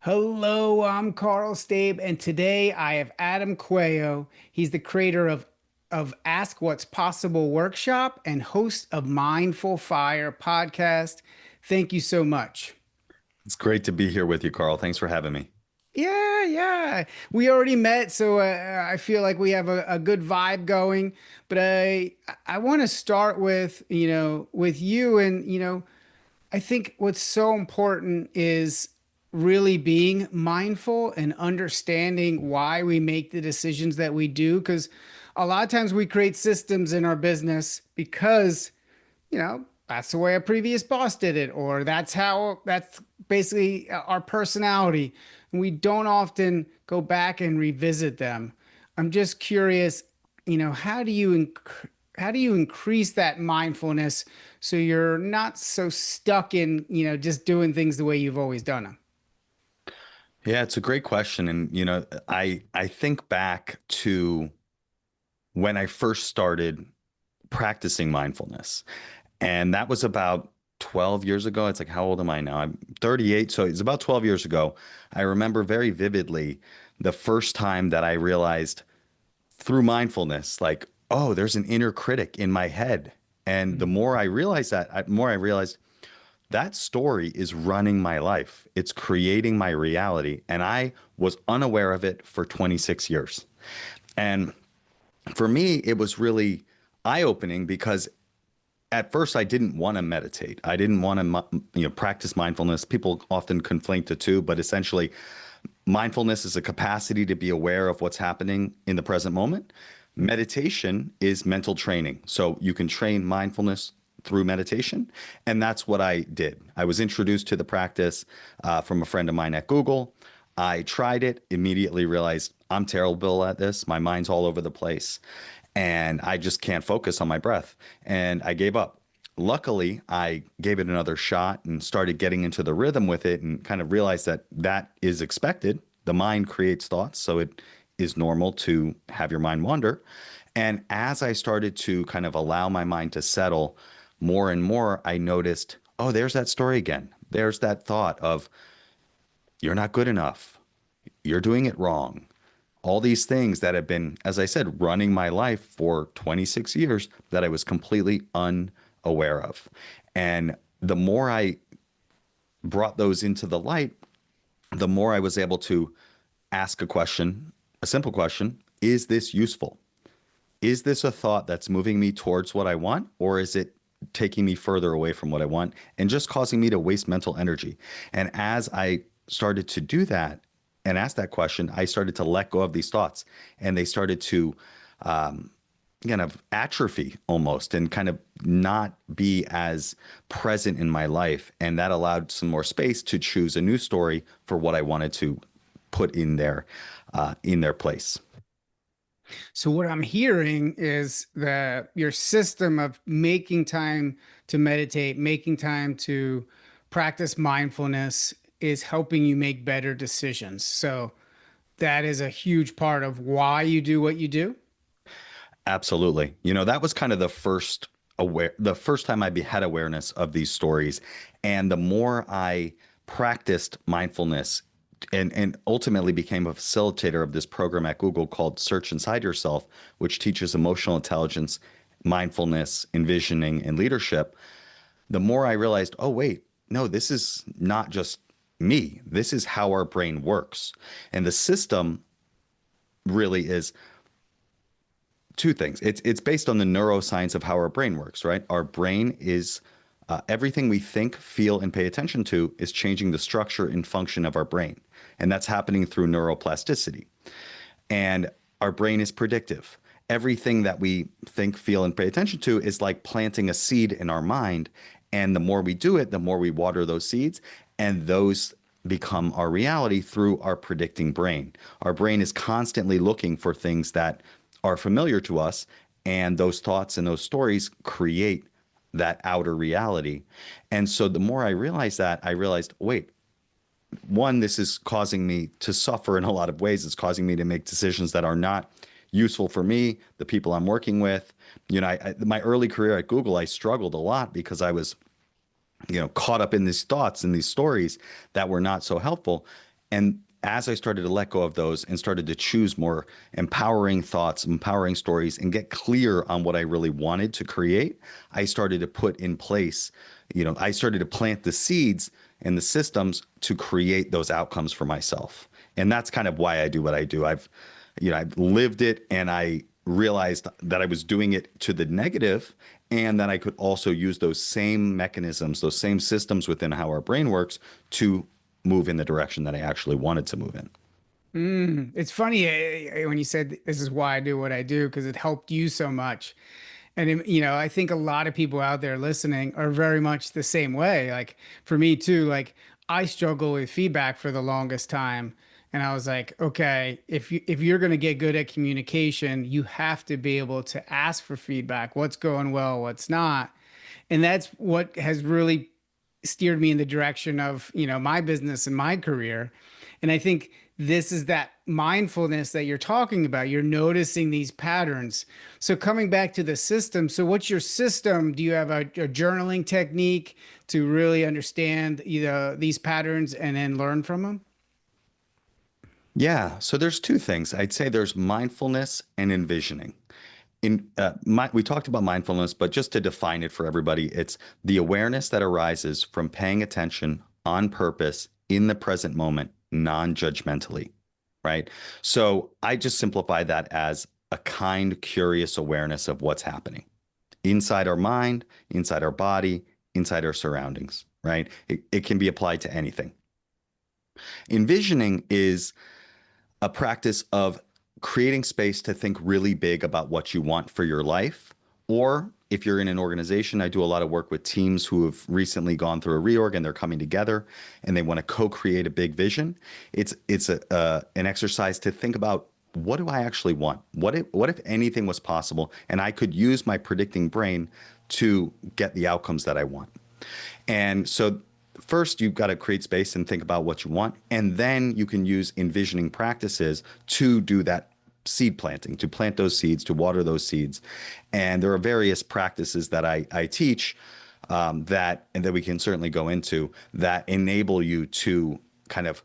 Hello, I'm Carl Stabe, and today I have Adam Coelho. He's the creator of Ask What's Possible workshop and host of Mindful Fire podcast. Thank you so much. It's great to be here with you, Carl. Thanks for having me. Yeah. We already met, so I feel like we have a good vibe going. But I want to start with with you, and I think what's so important is really being mindful and understanding why we make the decisions that we do. Because a lot of times we create systems in our business because, that's the way a previous boss did it, or that's basically our personality. And we don't often go back and revisit them. I'm just curious, how do you increase that mindfulness so you're not so stuck in, just doing things the way you've always done them? Yeah, it's a great question. And I think back to when I first started practicing mindfulness. And that was about 12 years ago. It's like, how old am I now? I'm 38. So it's about 12 years ago. I remember very vividly the first time that I realized through mindfulness, like, oh, there's an inner critic in my head. And the more I realized that, the more I realized that story is running my life. It's creating my reality. And I was unaware of it for 26 years. And for me, it was really eye opening because at first I didn't want to meditate. I didn't want to, practice mindfulness. People often conflate the two, but essentially, mindfulness is a capacity to be aware of what's happening in the present moment. Meditation is mental training. So you can train mindfulness through meditation. And that's what I did. I was introduced to the practice from a friend of mine at Google. I tried it, immediately realized I'm terrible at this. My mind's all over the place and I just can't focus on my breath. And I gave up. Luckily, I gave it another shot and started getting into the rhythm with it and kind of realized that that is expected. The mind creates thoughts, so it is normal to have your mind wander. And as I started to kind of allow my mind to settle more and more, I noticed, oh, there's that story again. There's that thought of, you're not good enough. You're doing it wrong. All these things that have been, as I said, running my life for 26 years that I was completely unaware of. And the more I brought those into the light, the more I was able to ask a question, a simple question: is this useful? Is this a thought that's moving me towards what I want, or is it taking me further away from what I want and just causing me to waste mental energy? And as I started to do that and ask that question, I started to let go of these thoughts and they started to kind of atrophy almost and kind of not be as present in my life. And that allowed some more space to choose a new story for what I wanted to put in their place. So what I'm hearing is that your system of making time to meditate, making time to practice mindfulness is helping you make better decisions. So that is a huge part of why you do what you do. Absolutely. That was kind of the first time had awareness of these stories. And the more I practiced mindfulness and ultimately became a facilitator of this program at Google called Search Inside Yourself, which teaches emotional intelligence, mindfulness, envisioning, and leadership, the more I realized, oh, wait, no, this is not just me. This is how our brain works. And the system really is two things. It's based on the neuroscience of how our brain works, right? Our brain is everything we think, feel, and pay attention to is changing the structure and function of our brain, and that's happening through neuroplasticity. And our brain is predictive. Everything that we think, feel, and pay attention to is like planting a seed in our mind, and the more we do it, the more we water those seeds, and those become our reality through our predicting brain. Our brain is constantly looking for things that are familiar to us, and those thoughts and those stories create that outer reality. And so the more I realized that, I realized, wait, one, this is causing me to suffer in a lot of ways. It's causing me to make decisions that are not useful for me, the people I'm working with. My early career at Google, I struggled a lot because I was caught up in these thoughts and these stories that were not so helpful. And as I started to let go of those and started to choose more empowering thoughts, empowering stories, and get clear on what I really wanted to create, I started to put in place, I started to plant the seeds and the systems to create those outcomes for myself. And that's kind of why I do what I do. I've lived it, and I realized that I was doing it to the negative, and that I could also use those same mechanisms, those same systems within how our brain works to move in the direction that I actually wanted to move in. It's funny when you said this is why I do what I do because it helped you so much. And I think a lot of people out there listening are very much the same way. Like for me too, like I struggle with feedback for the longest time. And I was like, okay, if you're going to get good at communication, you have to be able to ask for feedback. What's going well, what's not. And that's what has really steered me in the direction of, my business and my career. And I think this is that mindfulness that you're talking about. You're noticing these patterns. So coming back to the system, so what's your system? Do you have a journaling technique to really understand these patterns and then learn from them? Yeah. So there's two things. I'd say there's mindfulness and envisioning. We talked about mindfulness, but just to define it for everybody, it's the awareness that arises from paying attention on purpose in the present moment, non-judgmentally, right? So I just simplify that as a kind, curious awareness of what's happening inside our mind, inside our body, inside our surroundings, right? It can be applied to anything. Envisioning is a practice of creating space to think really big about what you want for your life. Or if you're in an organization, I do a lot of work with teams who have recently gone through a reorg and they're coming together and they want to co-create a big vision. It's an exercise to think about, what do I actually want? What if anything was possible and I could use my predicting brain to get the outcomes that I want? And so first, you've got to create space and think about what you want. And then you can use envisioning practices to do that seed planting, to plant those seeds, to water those seeds. And there are various practices that I teach and that we can certainly go into that enable you to kind of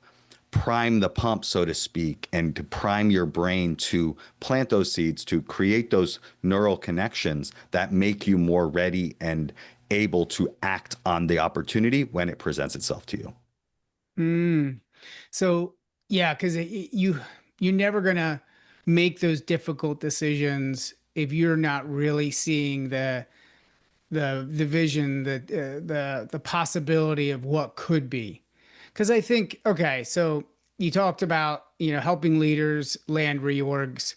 prime the pump, so to speak, and to prime your brain to plant those seeds, to create those neural connections that make you more ready and able to act on the opportunity when it presents itself to you. Mm. So yeah, because you're never gonna make those difficult decisions if you're not really seeing the vision, the possibility of what could be. Because I think, okay, so you talked about helping leaders land reorgs.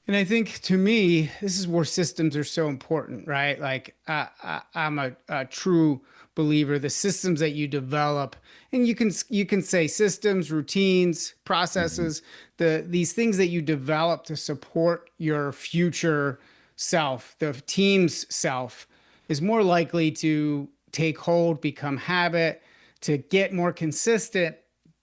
And I think to me, this is where systems are so important, right? Like I'm a true believer. The systems that you develop, and you can say systems, routines, Mhm. processes, these things that you develop to support your future self, the team's self, is more likely to take hold, become habit, to get more consistent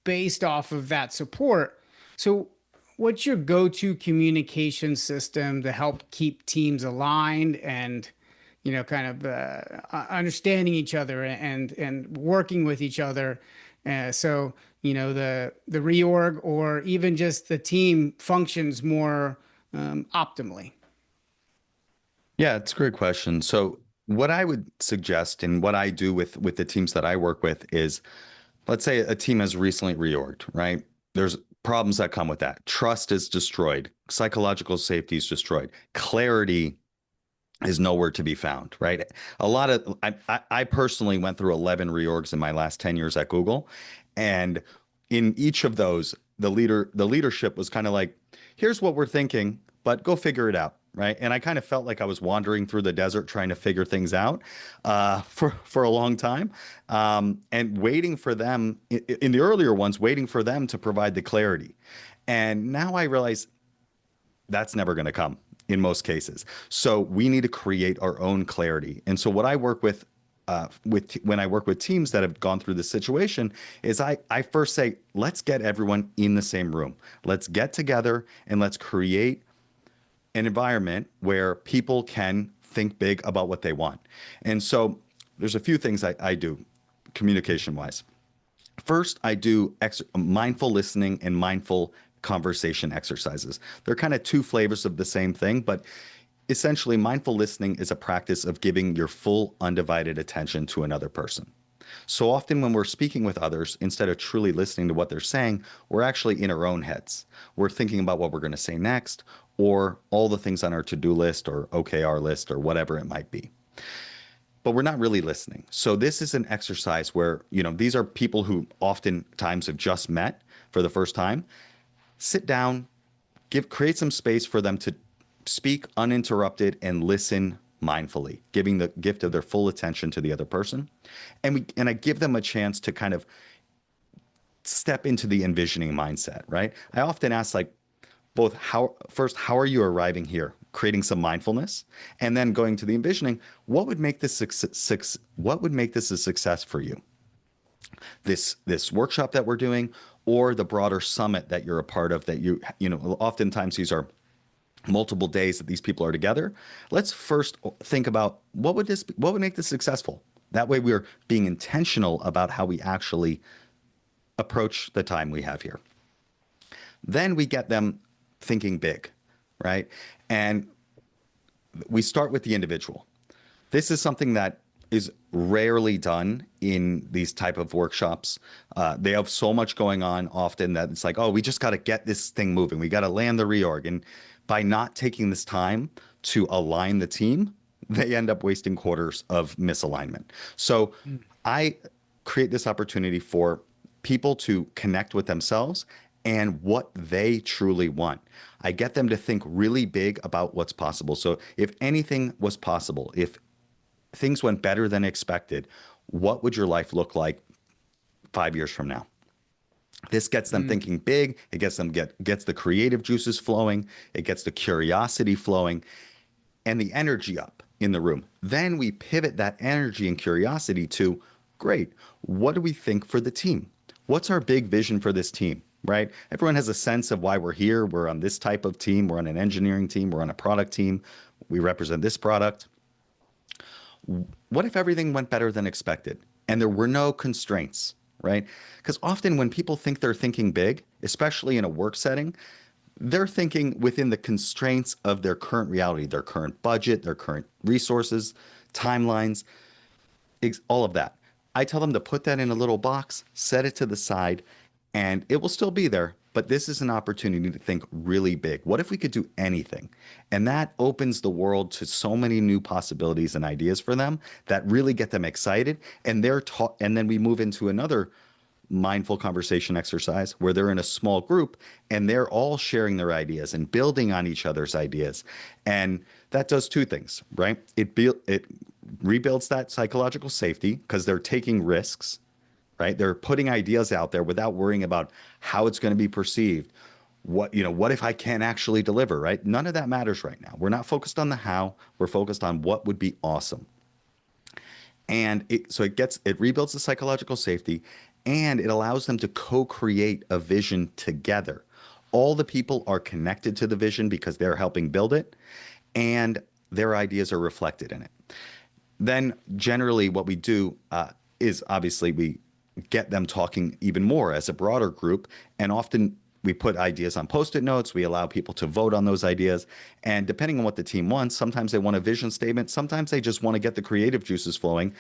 based off of that support. So what's your go-to communication system to help keep teams aligned and, kind of understanding each other and working with each other? So, the reorg or even just the team functions more optimally. Yeah, it's a great question. So what I would suggest and what I do with the teams that I work with is, let's say a team has recently reorged, right? There's problems that come with that. Trust is destroyed. Psychological safety is destroyed. Clarity is nowhere to be found, right? I personally went through 11 reorgs in my last 10 years at Google. And in each of those, the leadership was kind of like, here's what we're thinking, but go figure it out. Right. And I kind of felt like I was wandering through the desert trying to figure things out for a long time, and waiting for them in the earlier ones, waiting for them to provide the clarity. And now I realize that's never going to come in most cases. So we need to create our own clarity. And so what I work with when I work with teams that have gone through this situation is I first say, let's get everyone in the same room. Let's get together and let's create an environment where people can think big about what they want. And so there's a few things I do communication wise. First, I do mindful listening and mindful conversation exercises. They're kind of two flavors of the same thing, but essentially, mindful listening is a practice of giving your full, undivided attention to another person. So often, when we're speaking with others, instead of truly listening to what they're saying, we're actually in our own heads. We're thinking about what we're going to say next, or all the things on our to do list, or OKR list, or whatever it might be. But we're not really listening. So, this is an exercise where, these are people who oftentimes have just met for the first time. Sit down, create some space for them to speak uninterrupted and listen mindfully, giving the gift of their full attention to the other person. And I give them a chance to kind of step into the envisioning mindset, right? I often ask like both how are you arriving here? Creating some mindfulness, and then going to the envisioning, what would make this what would make this a success for you? This workshop that we're doing, or the broader summit that you're a part of, that oftentimes these are multiple days that these people are together. Let's first think about what would make this successful. That way we're being intentional about how we actually approach the time we have here. Then we get them thinking big, right? And we start with the individual. This is something that is rarely done in these type of workshops. They have so much going on often that it's like, oh, we just got to get this thing moving. We got to land the reorg. And by not taking this time to align the team, they end up wasting quarters of misalignment. So I create this opportunity for people to connect with themselves and what they truly want. I get them to think really big about what's possible. So if anything was possible, if things went better than expected, what would your life look like 5 years from now? This gets them Mm. thinking big. It gets the creative juices flowing. It gets the curiosity flowing and the energy up in the room. Then we pivot that energy and curiosity to, great, what do we think for the team? What's our big vision for this team, right? Everyone has a sense of why we're here. We're on this type of team. We're on an engineering team. We're on a product team. We represent this product. What if everything went better than expected and there were no constraints, right? Because often when people think they're thinking big, especially in a work setting, they're thinking within the constraints of their current reality, their current budget, their current resources, timelines, all of that. I tell them to put that in a little box, set it to the side, and it will still be there. But this is an opportunity to think really big. What if we could do anything? And that opens the world to so many new possibilities and ideas for them that really get them excited. And they're taught, and then we move into another mindful conversation exercise where they're in a small group and they're all sharing their ideas and building on each other's ideas. And that does two things, right? It rebuilds that psychological safety because they're taking risks, right? They're putting ideas out there without worrying about how it's going to be perceived. What if I can't actually deliver, right? None of that matters right now. We're not focused on the how, we're focused on what would be awesome. And it rebuilds the psychological safety, and it allows them to co-create a vision together. All the people are connected to the vision because they're helping build it, and their ideas are reflected in it. Then generally what we do is obviously we get them talking even more as a broader group, and often we put ideas on post-it notes. We allow people to vote on those ideas. And depending on what the team wants, sometimes they want a vision statement. Sometimes they just want to get the creative juices flowing.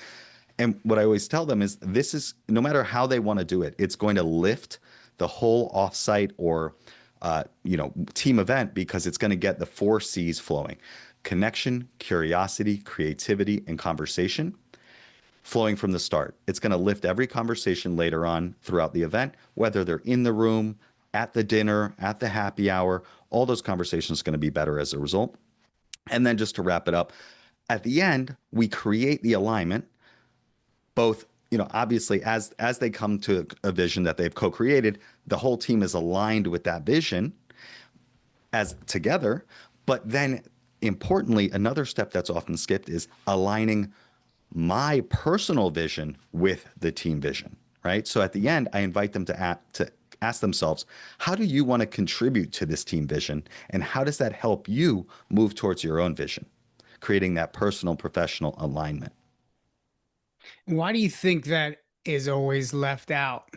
And what I always tell them is this is no matter how they want to do it, it's going to lift the whole offsite or team event because it's going to get the 4 C's flowing: connection, curiosity, creativity, and conversation flowing from the start. It's going to lift every conversation later on throughout the event, whether they're in the room, at the dinner, at the happy hour. All those conversations are going to be better as a result. And then just to wrap it up, at the end, we create the alignment, both, obviously as they come to a vision that they've co-created, the whole team is aligned with that vision as together. But then importantly, another step that's often skipped is aligning my personal vision with the team vision, right? So at the end, I invite them to ask themselves, how do you want to contribute to this team vision? And how does that help you move towards your own vision? Creating that personal professional alignment. Why do you think that? is always left out?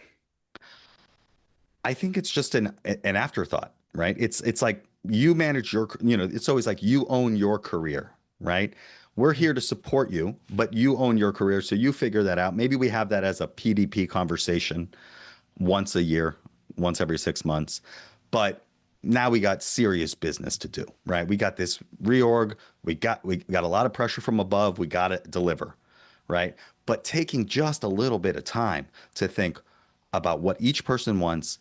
I think it's just an afterthought, right? It's like you manage your, it's always like you own your career, right? We're here to support you, but you own your career, so you figure that out. Maybe we have that as a PDP conversation once a year, once every 6 months. But now we got serious business to do, right? We got this reorg. We got a lot of pressure from above. We got to deliver, right? But taking just a little bit of time to think about what each person wants,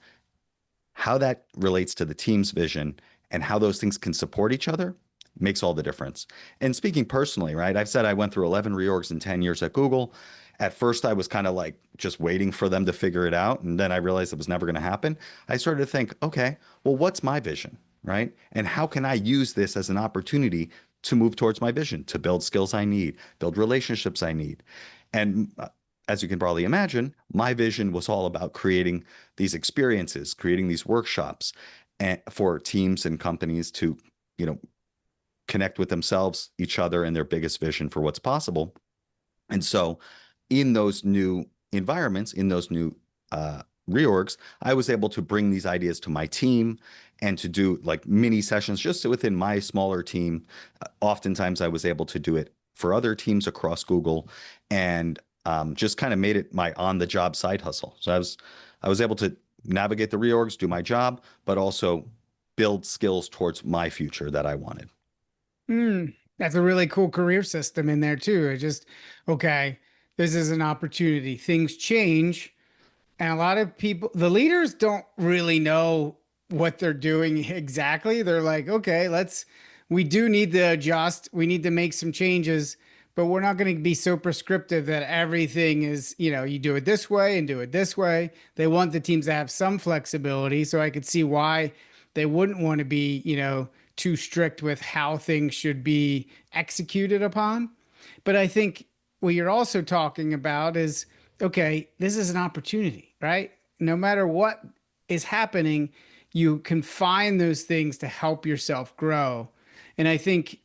how that relates to the team's vision, and how those things can support each other makes all the difference. And speaking personally, right, I've said I went through 11 reorgs in 10 years at Google. At first, I was kind of like just waiting for them to figure it out. And then I realized it was never going to happen. I started to think, okay, well, what's my vision, right? And how can I use this as an opportunity to move towards my vision, to build skills I need, build relationships I need? And as you can probably imagine, my vision was all about creating these experiences, creating these workshops for teams and companies to, you know, connect with themselves, each other, and their biggest vision for what's possible. And so, in those new environments, in those new reorgs, I was able to bring these ideas to my team and to do like mini sessions just within my smaller team. Oftentimes, I was able to do it for other teams across Google, and just kind of made it my on-the-job side hustle. So I was able to navigate the reorgs, do my job, but also build skills towards my future that I wanted. Hmm. That's a really cool career system in there too. It just, okay, this is an opportunity. Things change. And a lot of people, the leaders don't really know what they're doing exactly. They're like, okay, we do need to adjust. We need to make some changes, but we're not going to be so prescriptive that everything is, you do it this way and do it this way. They want the teams to have some flexibility. So I could see why they wouldn't want to be, too strict with how things should be executed upon. But I think what you're also talking about is, okay, this is an opportunity, right? No matter what is happening, you can find those things to help yourself grow. And I think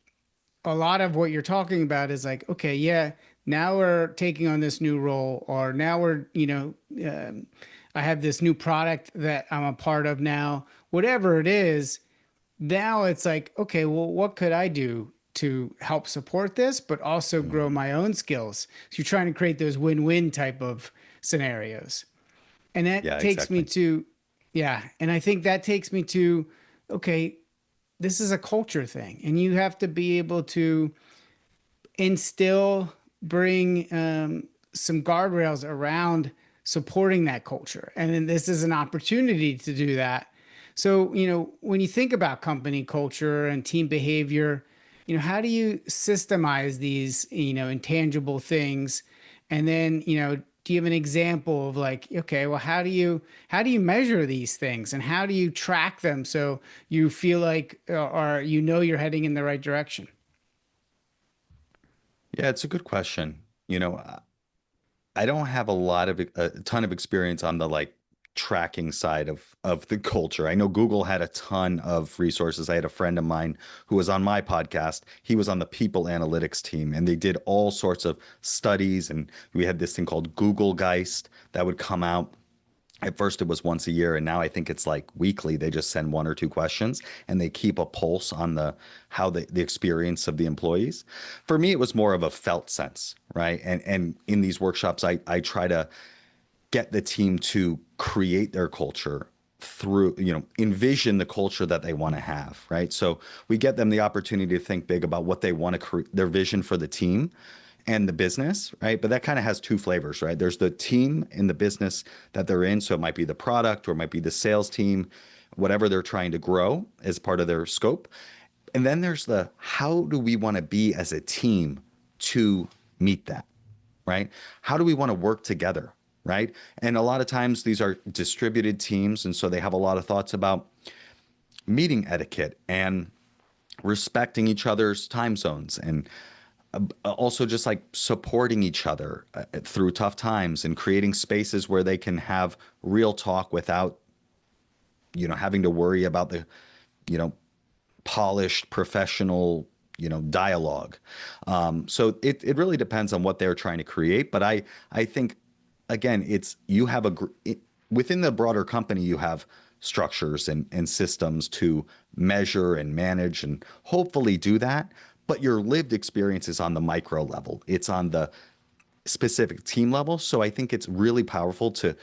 a lot of what you're talking about is like, okay, yeah, now we're taking on this new role, or now I have this new product that I'm a part of now, whatever it is. Now it's like, okay, well, what could I do to help support this, but also grow Mhm. my own skills? So you're trying to create those win-win type of scenarios. And that Yeah, takes me exactly. to, yeah, and I think that takes me to, okay, this is a culture thing, and you have to be able to instill, bring some guardrails around supporting that culture. And then this is an opportunity to do that. So, when you think about company culture and team behavior, how do you systemize these, intangible things? And then, do you have an example of like, okay, well, how do you measure these things and how do you track them so you feel like or you're heading in the right direction? Yeah, it's a good question. I don't have a ton of experience on the like tracking side of the culture. I know Google had a ton of resources. I had a friend of mine who was on my podcast. He was on the people analytics team and they did all sorts of studies, and we had this thing called Google Geist that would come out. At first it was once a year, and now I think it's like weekly. They just send one or two questions and they keep a pulse on the experience of the employees. For me, it was more of a felt sense, right? And in these workshops, I try to get the team to create their culture through, envision the culture that they want to have, right? So we get them the opportunity to think big about what they want to create, their vision for the team and the business, right? But that kind of has two flavors, right? There's the team and the business that they're in. So it might be the product or it might be the sales team, whatever they're trying to grow as part of their scope. And then there's the how do we want to be as a team to meet that, right? How do we want to work together, right? And a lot of times these are distributed teams. And so they have a lot of thoughts about meeting etiquette and respecting each other's time zones, and also just like supporting each other through tough times and creating spaces where they can have real talk without, having to worry about the, you know, polished professional, dialogue. So it really depends on what they're trying to create. But I think again, it's you have within the broader company, you have structures and systems to measure and manage and hopefully do that. But your lived experience is on the micro level. It's on the specific team level. So I think it's really powerful to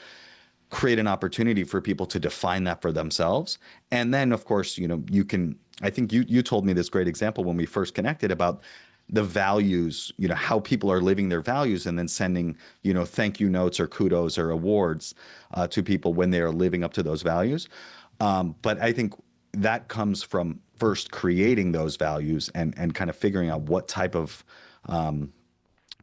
create an opportunity for people to define that for themselves. And then, of course, you can, I think you told me this great example when we first connected about the values, how people are living their values and then sending, thank you notes or kudos or awards to people when they are living up to those values. But I think that comes from first creating those values and kind of figuring out what type of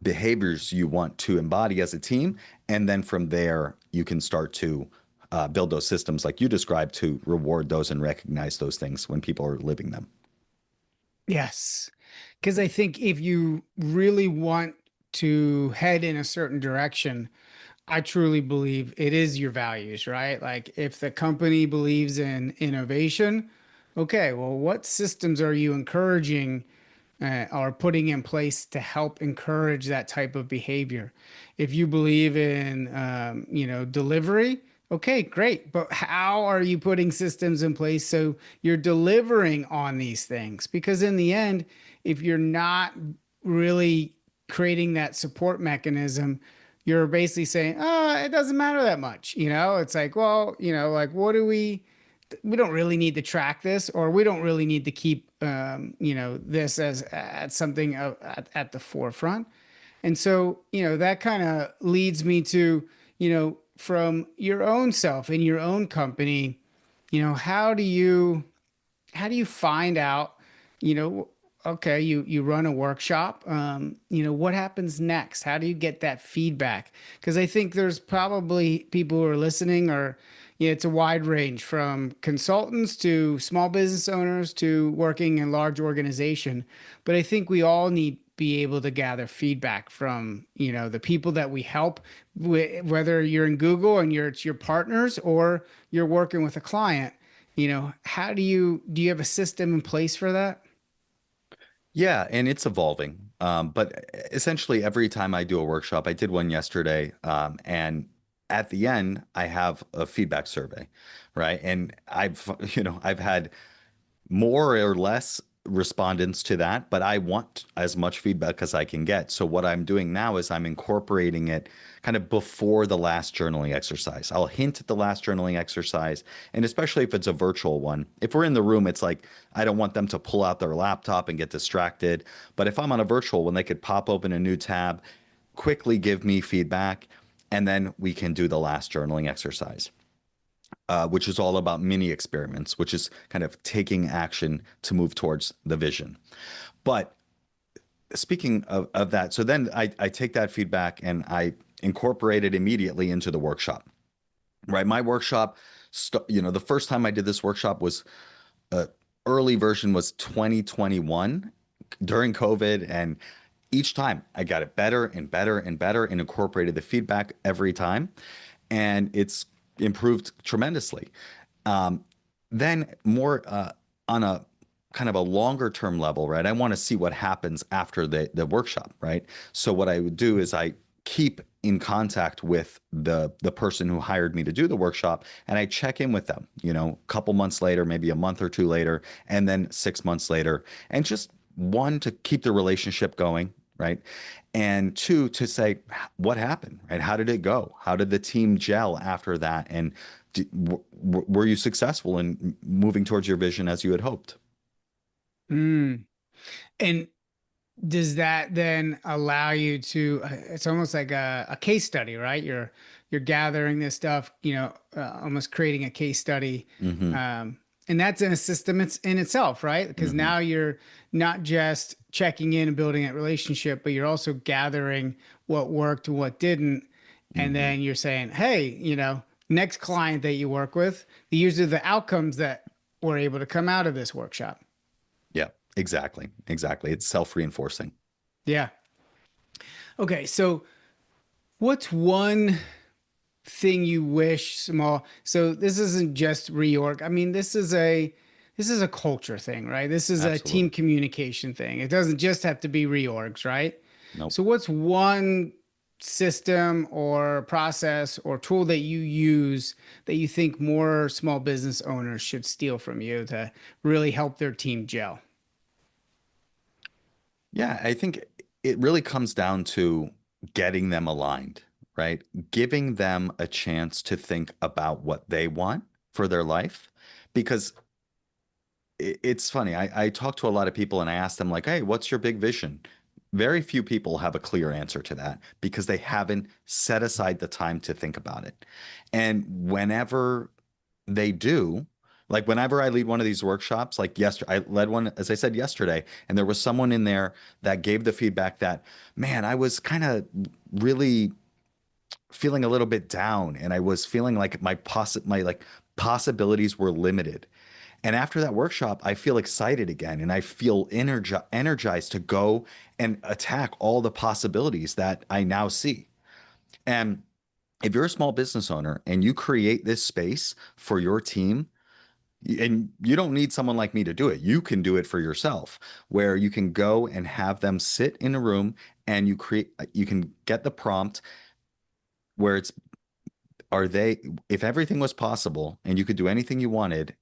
behaviors you want to embody as a team. And then from there, you can start to build those systems like you described to reward those and recognize those things when people are living them. Yes. Because I think if you really want to head in a certain direction, I truly believe it is your values, right? Like if the company believes in innovation, okay, well, what systems are you encouraging are putting in place to help encourage that type of behavior? If you believe in, delivery, okay, great. But how are you putting systems in place so you're delivering on these things? Because in the end, if you're not really creating that support mechanism, you're basically saying, oh, it doesn't matter that much. It's like, well, like, what do we don't really need to track this, or we don't really need to keep this as at something at the forefront. And so that kind of leads me to from your own self in your own company, how do you find out, you know, okay, you run a workshop, what happens next? How do you get that feedback? Because I think there's probably people who are listening, or it's a wide range from consultants to small business owners to working in large organization. But I think we all need be able to gather feedback from the people that we help, whether you're in Google and it's your partners, or you're working with a client. How do you have a system in place for that? Yeah, and it's evolving. But essentially, every time I do a workshop, I did one yesterday, and at the end, I have a feedback survey, right? And I've had more or less respondents to that, but I want as much feedback as I can get. So what I'm doing now is I'm incorporating it kind of before the last journaling exercise. I'll hint at the last journaling exercise, and especially if it's a virtual one. If we're in the room, it's like I don't want them to pull out their laptop and get distracted. But if I'm on a virtual one, they could pop open a new tab, quickly give me feedback, and then we can do the last journaling exercise, which is all about mini experiments, which is kind of taking action to move towards the vision. But speaking of that, so then I take that feedback and I incorporate it immediately into the workshop, right? My workshop, the first time I did this workshop was early version was 2021 during COVID. And each time I got it better and better and better and incorporated the feedback every time. And it's improved tremendously. Um, then more on a kind of a longer term level, right? I want to see what happens after the workshop, right? So what I would do is I keep in contact with the person who hired me to do the workshop, and I check in with them, a couple months later, maybe a month or two later, and then 6 months later, and just one, to keep the relationship going, right? And two, to say what happened, right? How did it go? How did the team gel after that? And were you successful in moving towards your vision as you had hoped? Mm. And does that then allow you to, it's almost like a case study, right? You're gathering this stuff, almost creating a case study. Hmm. And that's in a system it's in itself, right? Because Hmm. now you're not just checking in and building that relationship, but you're also gathering what worked and what didn't. And Hmm. then you're saying, hey, next client that you work with, these are the outcomes that were able to come out of this workshop. Yeah, exactly. Exactly. It's self-reinforcing. Yeah. Okay. So what's one thing you wish small? So this isn't just reorg. I mean, this is a culture thing, right? This is a team Absolutely. communication thing. It doesn't just have to be reorgs, right? Nope. So what's one system or process or tool that you use that you think more small business owners should steal from you to really help their team gel? Yeah, I think it really comes down to getting them aligned, right? Giving them a chance to think about what they want for their life. Because it's funny, I talk to a lot of people and I ask them, like, hey, what's your big vision? Very few people have a clear answer to that because they haven't set aside the time to think about it. And whenever they do, like whenever I lead one of these workshops, like yesterday, I led one, as I said yesterday, and there was someone in there that gave the feedback that, man, I was kind of really feeling a little bit down and I was feeling like my like possibilities were limited. And after that workshop, I feel excited again and I feel energized to go and attack all the possibilities that I now see. And if you're a small business owner and you create this space for your team, and you don't need someone like me to do it. You can do it for yourself, where you can go and have them sit in a room and you can get the prompt where it's, are they, if everything was possible and you could do anything you wanted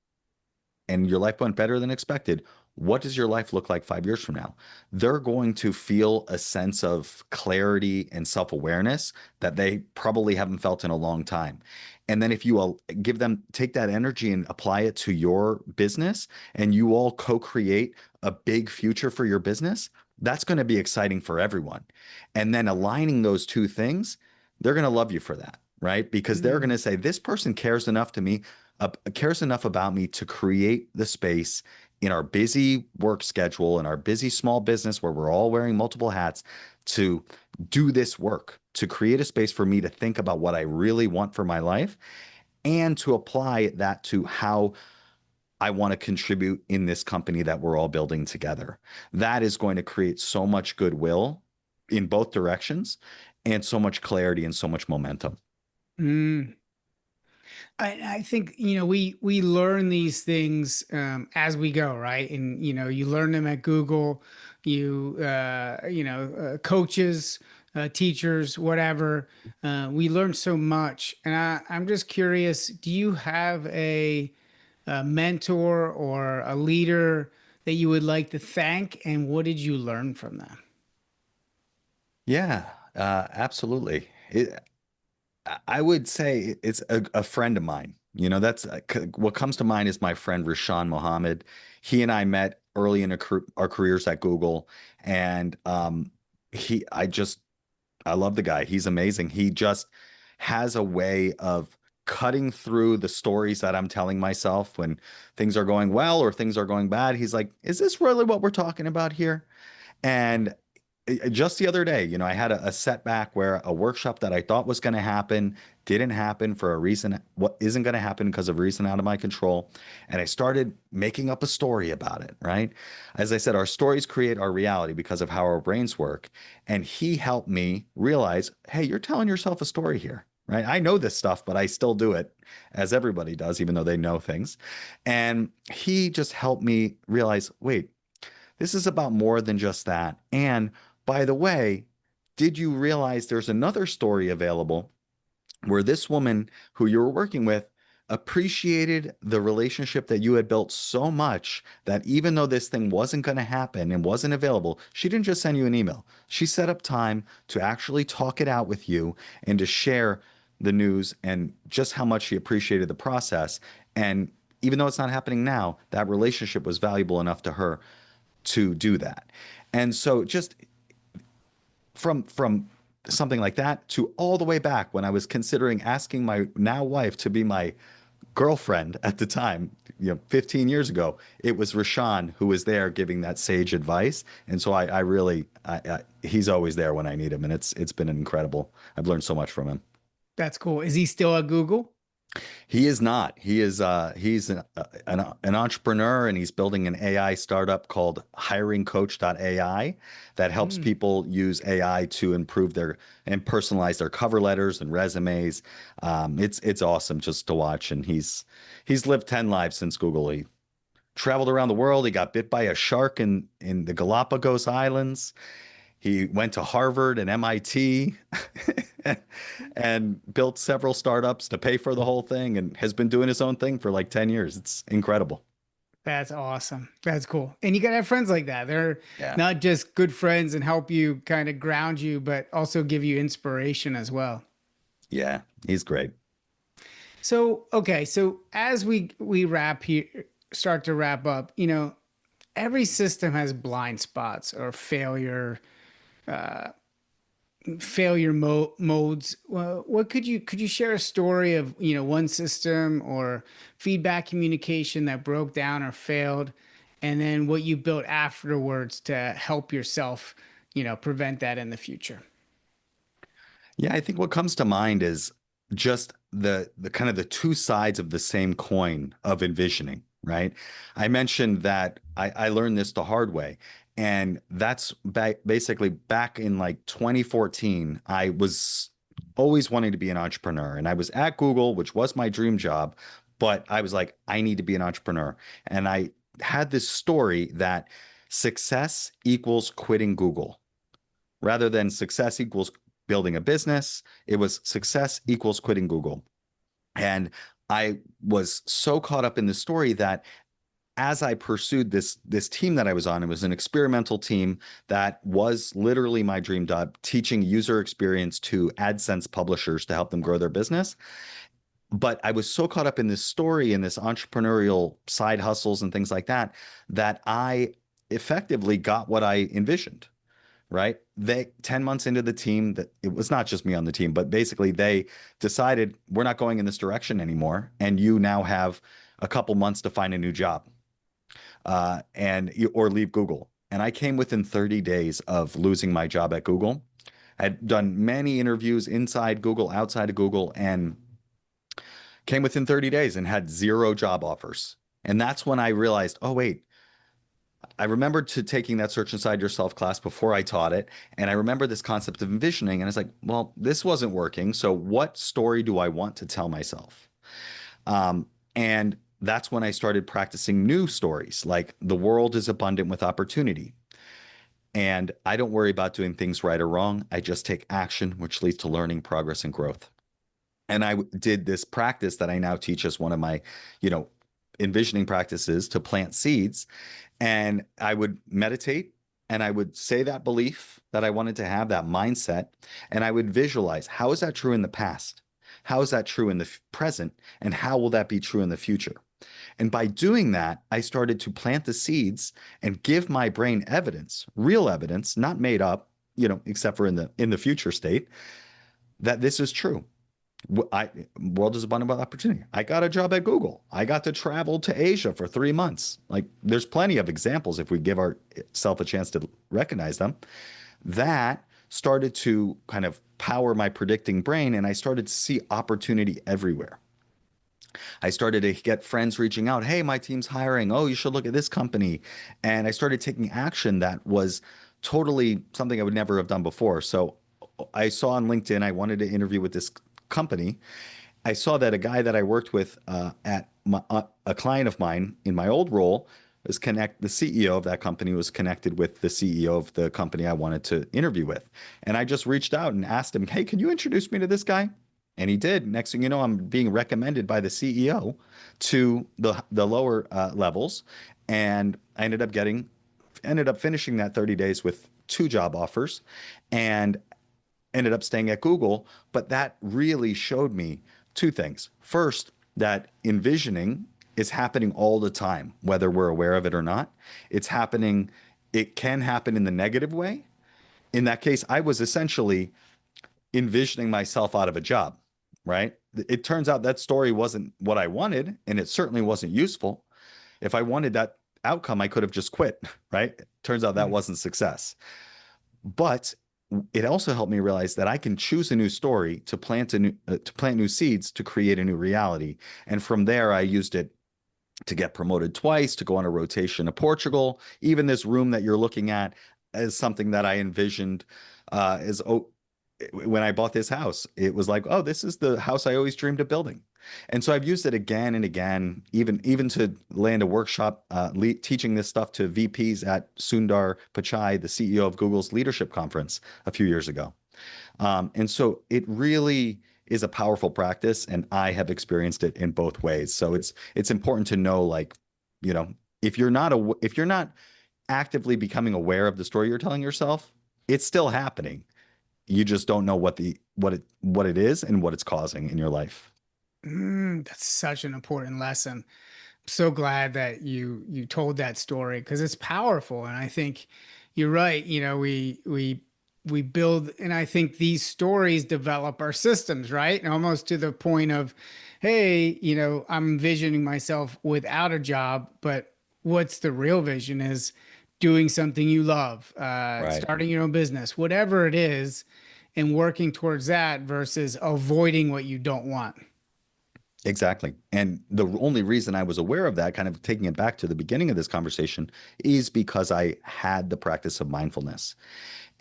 and your life went better than expected, what does your life look like 5 years from now? They're going to feel a sense of clarity and self-awareness that they probably haven't felt in a long time. And then if you all give them, take that energy and apply it to your business, and you all co-create a big future for your business, that's going to be exciting for everyone. And then aligning those two things, they're going to love you for that, right? Because they're going Mm. to say, this person cares enough to me cares enough about me to create the space in our busy work schedule in our busy small business where we're all wearing multiple hats to do this work, to create a space for me to think about what I really want for my life and to apply that to how I want to contribute in this company that we're all building together. That is going to create so much goodwill in both directions and so much clarity and so much momentum. Mm. I think we learn these things as we go, right? And you learn them at Google, coaches, teachers, whatever. We learn so much, and I'm just curious. Do you have a mentor or a leader that you would like to thank, and what did you learn from them? Yeah, absolutely. I would say it's a friend of mine. That's what comes to mind is my friend Rashawn Mohammed. He and I met early in our careers at Google, and I love the guy. He's amazing. He just has a way of cutting through the stories that I'm telling myself when things are going well or things are going bad. He's like, "Is this really what we're talking about here?" And just the other day, I had a setback where a workshop that I thought was going to happen didn't happen for a reason, what isn't going to happen because of a reason out of my control. And I started making up a story about it, right? As I said, our stories create our reality because of how our brains work. And he helped me realize, hey, you're telling yourself a story here. Right. I know this stuff, but I still do it as everybody does, even though they know things. And he just helped me realize, wait, this is about more than just that. And by the way, did you realize there's another story available where this woman who you were working with appreciated the relationship that you had built so much that even though this thing wasn't going to happen and wasn't available, she didn't just send you an email. She set up time to actually talk it out with you and to share the news and just how much she appreciated the process. And even though it's not happening now, that relationship was valuable enough to her to do that. And so just from something like that to all the way back when I was considering asking my now wife to be my girlfriend at the time, 15 years ago, it was Rashawn who was there giving that sage advice. And so I really, he's always there when I need him. And it's been incredible. I've learned so much from him. That's cool. Is he still at Google? He is not. He's an entrepreneur and he's building an AI startup called hiringcoach.ai that helps Mm, people use AI to improve their and personalize their cover letters and resumes. It's awesome just to watch. And he's lived 10 lives since Google. He traveled around the world. He got bit by a shark in the Galapagos Islands. He went to Harvard and MIT and built several startups to pay for the whole thing and has been doing his own thing for like 10 years. It's incredible. That's awesome. That's cool. And you gotta have friends like that. They're Yeah. not just good friends and help you kind of ground you, but also give you inspiration as well. Yeah. He's great. So, okay, so as we wrap here, start to wrap up, every system has blind spots or modes. What could you share a story of, one system or feedback communication that broke down or failed, and then what you built afterwards to help yourself, prevent that in the future? Yeah, I think what comes to mind is just the kind of the two sides of the same coin of envisioning, right? I mentioned that I learned this the hard way. And that's basically back in like 2014. I was always wanting to be an entrepreneur. And I was at Google, which was my dream job, but I was like, I need to be an entrepreneur. And I had this story that success equals quitting Google rather than success equals building a business. It was success equals quitting Google. And I was so caught up in the story that as I pursued this team that I was on, it was an experimental team that was literally my dream job, teaching user experience to AdSense publishers to help them grow their business. But I was so caught up in this story and this entrepreneurial side hustles and things like that, that I effectively got what I envisioned, right? They 10 months into the team, that it was not just me on the team, but basically they decided we're not going in this direction anymore. And you now have a couple months to find a new job or leave Google. And I came within 30 days of losing my job at Google. I'd done many interviews inside Google, outside of Google, and came within 30 days and had zero job offers. And that's when I realized, oh, wait, I remembered to taking that Search Inside Yourself class before I taught it. And I remember this concept of envisioning. And it's like, well, this wasn't working. So what story do I want to tell myself? And that's when I started practicing new stories, like the world is abundant with opportunity. And I don't worry about doing things right or wrong. I just take action, which leads to learning, progress, and growth. And I did this practice that I now teach as one of my, you know, envisioning practices to plant seeds. And I would meditate and I would say that belief that I wanted to have, that mindset, and I would visualize how is that true in the past? How is that true in the present? And how will that be true in the future? And by doing that, I started to plant the seeds and give my brain evidence, real evidence, not made up, you know, except for in the future state, that this is true. World is abundant with opportunity. I got a job at Google. I got to travel to Asia for 3 months. Like there's plenty of examples if we give ourselves a chance to recognize them. That started to kind of power my predicting brain, and I started to see opportunity everywhere. I started to get friends reaching out. Hey, my team's hiring. Oh, you should look at this company. And I started taking action that was totally something I would never have done before. So I saw on LinkedIn, I wanted to interview with this company. I saw that a guy that I worked with a client of mine in my old role the CEO of that company was connected with the CEO of the company I wanted to interview with. And I just reached out and asked him, hey, can you introduce me to this guy? And he did. Next thing you know, I'm being recommended by the CEO to the lower levels. And I ended up finishing that 30 days with 2 job offers and ended up staying at Google. But that really showed me 2 things. First, that envisioning is happening all the time, whether we're aware of it or not. It's happening, it can happen in the negative way. In that case, I was essentially envisioning myself out of a job, right? It turns out that story wasn't what I wanted, and it certainly wasn't useful. If I wanted that outcome, I could have just quit, right? Turns out that Mm. wasn't success. But it also helped me realize that I can choose a new story to plant new seeds to create a new reality. And from there, I used it to get promoted twice, to go on a rotation to Portugal. Even this room that you're looking at is something that I envisioned as when I bought this house. It was like, oh, this is the house I always dreamed of building. And so I've used it again and again, even to land a workshop teaching this stuff to VPs at Sundar Pichai, the CEO of Google's leadership conference a few years ago. And so it really is a powerful practice, and I have experienced it in both ways. So it's important to know, like, you know, if you're not actively becoming aware of the story you're telling yourself, it's still happening. You just don't know what it is and what it's causing in your life. That's such an important lesson. So glad that you told that story because it's powerful, and I think you're right. You know, we build, and I think these stories develop our systems, right? And almost to the point of, hey, you know, I'm envisioning myself without a job, but what's the real vision is doing something you love, Right. starting your own business, whatever it is, and working towards that versus avoiding what you don't want. Exactly. And the only reason I was aware of that, kind of taking it back to the beginning of this conversation, is because I had the practice of mindfulness.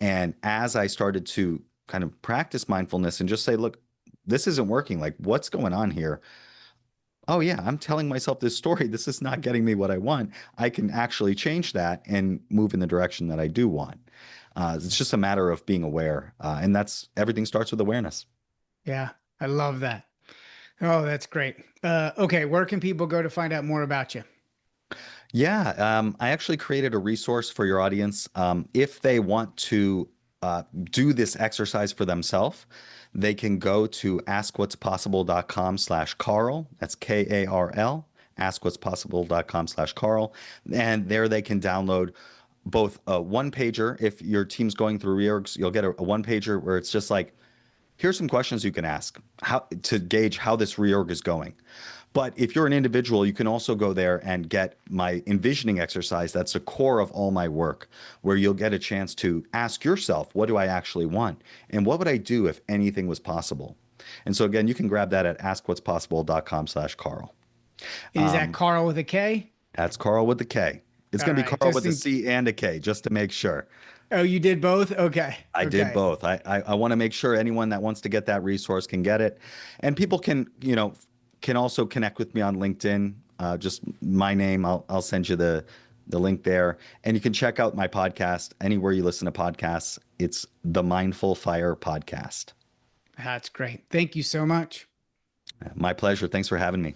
And as I started to kind of practice mindfulness and just say, look, this isn't working. Like, what's going on here? Oh, yeah, I'm telling myself this story. This is not getting me what I want. I can actually change that and move in the direction that I do want. It's just a matter of being aware. And that's everything starts with awareness. Yeah, I love that. Oh, that's great. Okay, where can people go to find out more about you? Yeah, I actually created a resource for your audience. If they want to do this exercise for themselves, they can go to askwhat'spossible.com/Carl. That's Karl. Askwhat'spossible.com/Carl. And there they can download both a one pager. If your team's going through reorgs, you'll get a one pager where it's just like, here's some questions you can ask how to gauge how this reorg is going. But if you're an individual, you can also go there and get my envisioning exercise. That's the core of all my work, where you'll get a chance to ask yourself, what do I actually want? And what would I do if anything was possible? And so again, you can grab that at askwhat'spossible.com/Carl. Is that Carl with a K? That's Carl with the K. It's All going to be right, Carl with a C and a K, just to make sure. oh, you did both? Okay. I did Okay. both. I want to make sure anyone that wants to get that resource can get it. And people can, can also connect with me on LinkedIn. Just my name. I'll send you the link there. And you can check out my podcast anywhere you listen to podcasts. It's the Mindful Fire Podcast. That's great. Thank you so much. My pleasure. Thanks for having me.